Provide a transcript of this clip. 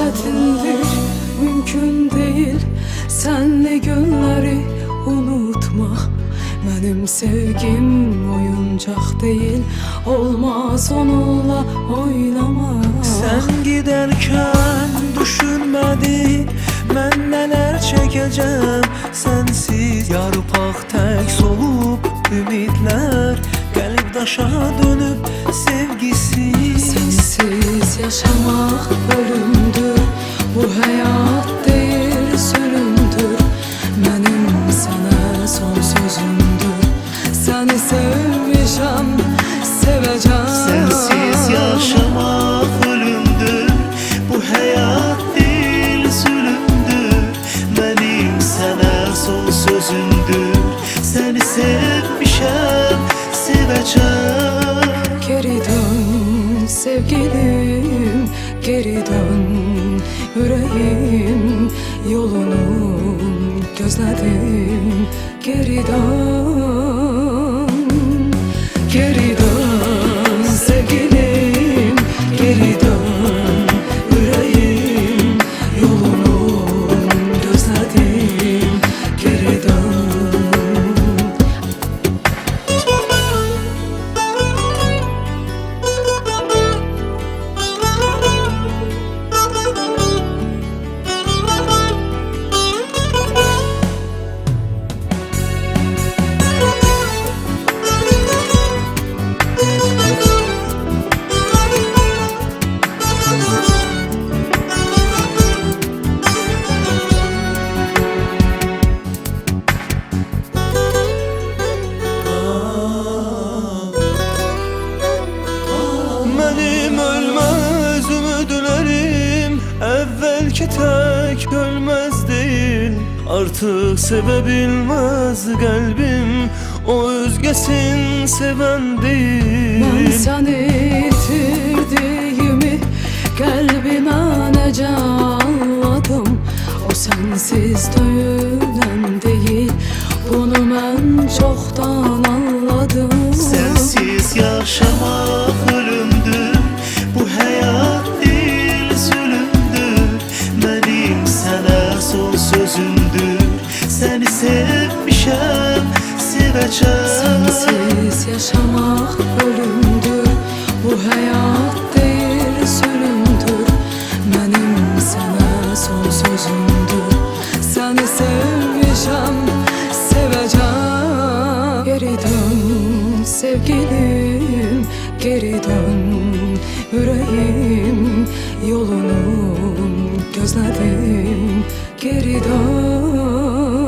çətindir, mümkün deyil senle günləri unutmaq. Mənim sevgim oyuncaq deyil, olmaz onunla oynamaq. Sen giderken düşünmedi mən nələr çəkəcəm sensiz. Yarpaq tək solub ümidlər, qəlb daşa dönüb sevgisiz. Sensiz yaşamak ölümdür, bu hayat değil sürümdür. Benim sana son sözümdür, seni sevmişəm, seveceğim. Sensiz yaşamak ölümdür, bu hayat değil zulümdür. Benim sana son sözümdür, seni sevmişəm, seveceğim. Geri dön sevgilim, geri dön yüreğim, yolunu gözledim. Geri dön, geri dön sevgilim, geri dön yüreğim, yolunu gözledim. Geri dön. Benim ölmez ümidlerim evvelki tek ölmez değil. Artık sevebilmez kalbim, o özgesin seven değil. Ben seni itirdiğimi kalbime nece anladım. O sensiz döyülen değil, bunu ben çoktan anladım. Sensiz yaşamak ölümdür, bu hayat değil zulümdür. Benim sana son sözümdür, seni sevmişəm, seveceğim. Sensiz yaşamak ölümdür, bu hayat değil sürümdür. Benim sana son sözümdür, seni sevmişəm, seveceğim. Geri dön sevgilim, geri dön yüreğim, yolunu gözledim. Geri dön.